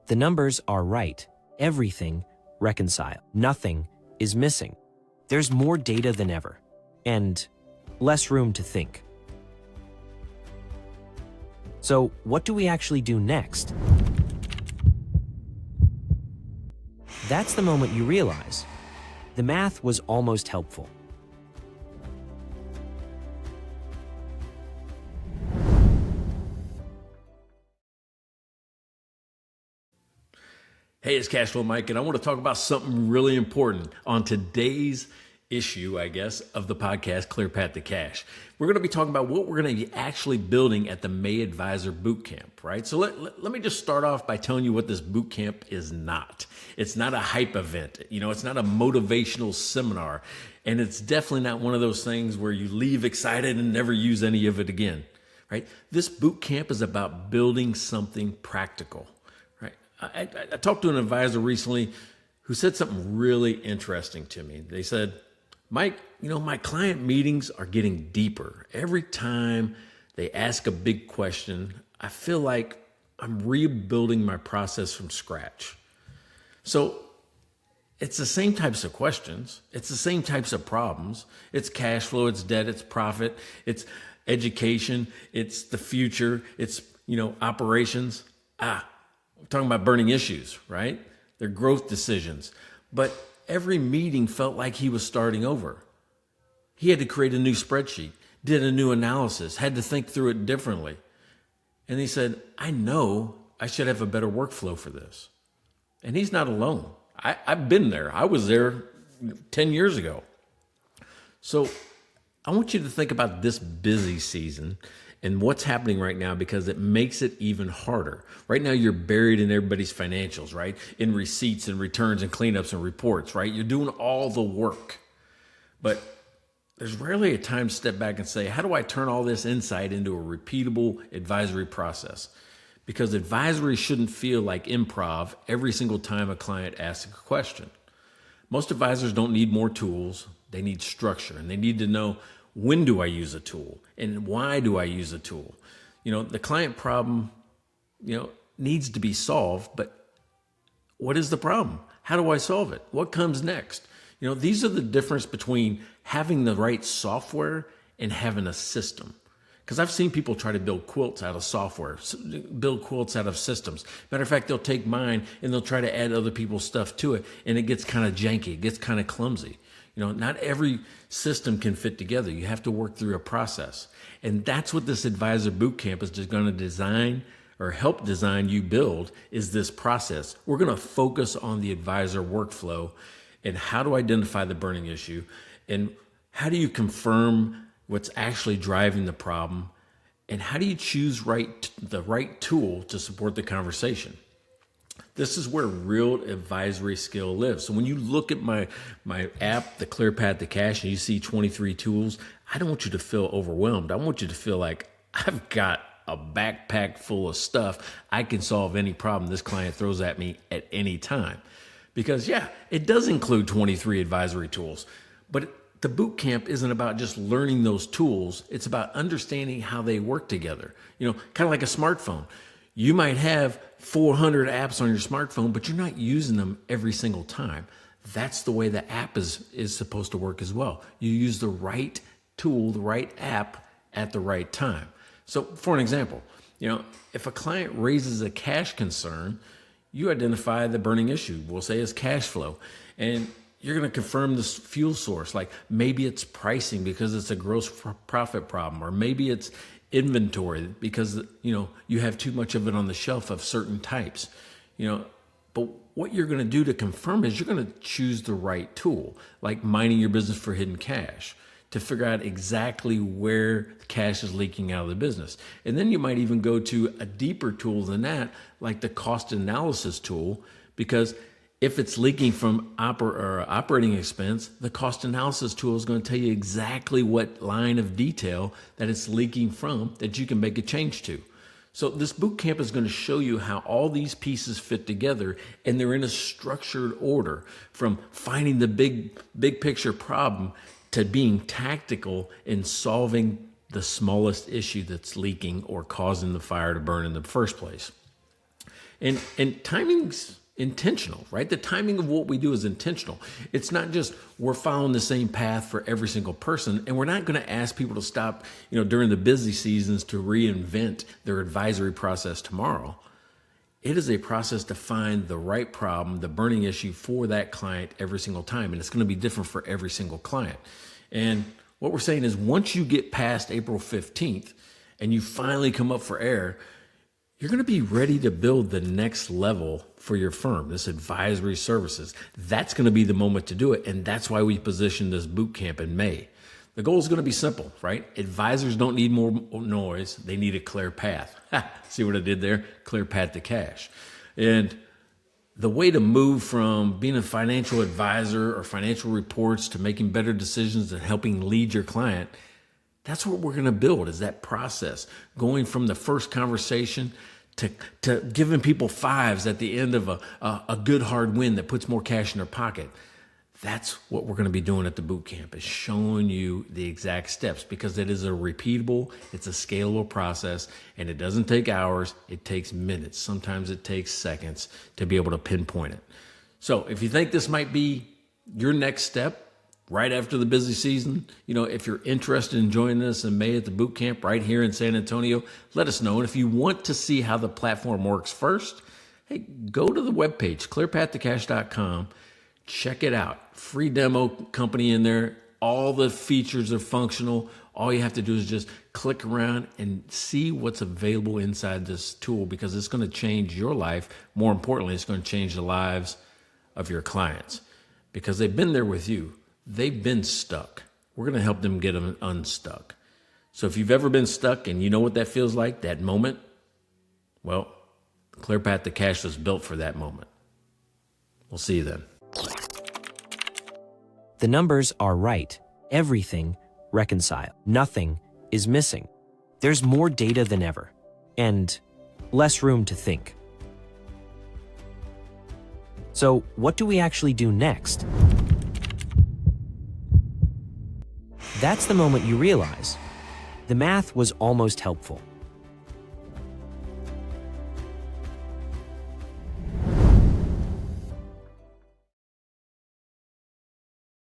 The numbers are right. Everything reconciled. Nothing is missing. There's more data than ever, and less room to think. So what do we actually do next? That's the moment you realize the math was almost helpful. Hey, it's Cashflow Mike, and I want to talk about something really important on today's issue, I guess, of the podcast, Clear Path to Cash. We're going to be talking about what we're going to be actually building at the May Advisor Bootcamp, right? So let me just start off by telling you what this bootcamp is not. It's not a hype event. It's not a motivational seminar, and it's definitely not one of those things where you leave excited and never use any of it again, right? This bootcamp is about building something practical. I talked to an advisor recently who said something really interesting to me. They said, Mike, my client meetings are getting deeper. Every time they ask a big question, I feel like I'm rebuilding my process from scratch. So it's the same types of questions. It's the same types of problems. It's cash flow, it's debt, it's profit, it's education, it's the future, it's, operations. I'm talking about burning issues, right? They're growth decisions. But every meeting felt like he was starting over. He had to create a new spreadsheet, did a new analysis, had to think through it differently. And he said, I know I should have a better workflow for this. And he's not alone. I've been there. I was there 10 years ago. So I want you to think about this busy season and what's happening right now, because it makes it even harder. Right now, you're buried in everybody's financials, right? In receipts and returns and cleanups and reports, right? You're doing all the work. But there's rarely a time to step back and say, how do I turn all this insight into a repeatable advisory process? Because advisory shouldn't feel like improv every single time a client asks a question. Most advisors don't need more tools. They need structure, and they need to know, when do I use a tool and why do I use a tool? The client problem, needs to be solved, but what is the problem? How do I solve it? What comes next? These are the difference between having the right software and having a system. Because I've seen people try to build quilts out of software, build quilts out of systems. Matter of fact, they'll take mine and they'll try to add other people's stuff to it, and it gets kind of janky, it gets kind of clumsy. Not every system can fit together. You have to work through a process. And that's what this advisor bootcamp is just going to design or help design you build, is this process. We're going to focus on the advisor workflow and how to identify the burning issue and how do you confirm what's actually driving the problem, and how do you choose the right tool to support the conversation. This is where real advisory skill lives. So when you look at my app, the Clear Path to Cash, and you see 23 tools, I don't want you to feel overwhelmed. I want you to feel like I've got a backpack full of stuff. I can solve any problem this client throws at me at any time. Because it does include 23 advisory tools, but the boot camp isn't about just learning those tools. It's about understanding how they work together. Kind of like a smartphone. You might have 400 apps on your smartphone, but you're not using them every single time. That's the way the app is supposed to work as well. You use the right tool, the right app at the right time. So for an example, if a client raises a cash concern, you identify the burning issue, we'll say is cash flow. And you're going to confirm this fuel source. Like maybe it's pricing because it's a gross profit problem, or maybe it's inventory because you have too much of it on the shelf of certain types. But what you're going to do to confirm is you're going to choose the right tool, like mining your business for hidden cash, to figure out exactly where cash is leaking out of the business. And then you might even go to a deeper tool than that, like the cost analysis tool, because if it's leaking from operating expense, the cost analysis tool is going to tell you exactly what line of detail that it's leaking from that you can make a change to. So this boot camp is going to show you how all these pieces fit together, and they're in a structured order, from finding the big picture problem to being tactical in solving the smallest issue that's leaking or causing the fire to burn in the first place. And timing's intentional, right? The timing of what we do is intentional. It's not just we're following the same path for every single person, and we're not going to ask people to stop, during the busy seasons to reinvent their advisory process tomorrow. It is a process to find the right problem, the burning issue for that client every single time. And it's going to be different for every single client. And what we're saying is once you get past April 15th and you finally come up for air, you're going to be ready to build the next level for your firm, this advisory services. That's going to be the moment to do it. And that's why we positioned this boot camp in May. The goal is going to be simple, right? Advisors don't need more noise. They need a clear path. See what I did there? Clear path to cash. And the way to move from being a financial advisor or financial reports to making better decisions and helping lead your client, that's what we're going to build, is that process. Going from the first conversation to giving people fives at the end of a good hard win that puts more cash in their pocket. That's what we're going to be doing at the boot camp, is showing you the exact steps, because it is a repeatable, it's a scalable process, and it doesn't take hours, it takes minutes. Sometimes it takes seconds to be able to pinpoint it. So if you think this might be your next step right after the busy season, if you're interested in joining us in May at the boot camp right here in San Antonio, let us know. And if you want to see how the platform works first, hey, go to the webpage, clearpathtocash.com. Check it out. Free demo company in there. All the features are functional. All you have to do is just click around and see what's available inside this tool, because it's going to change your life. More importantly, it's going to change the lives of your clients, because they've been there with you. They've been stuck. We're going to help them get them unstuck. So if you've ever been stuck and you know what that feels like, that moment, well, Clear Path to Cash was built for that moment. We'll see you then. The numbers are right. Everything reconcile. Nothing is missing. There's more data than ever, and less room to think. So what do we actually do next? That's the moment you realize the math was almost helpful.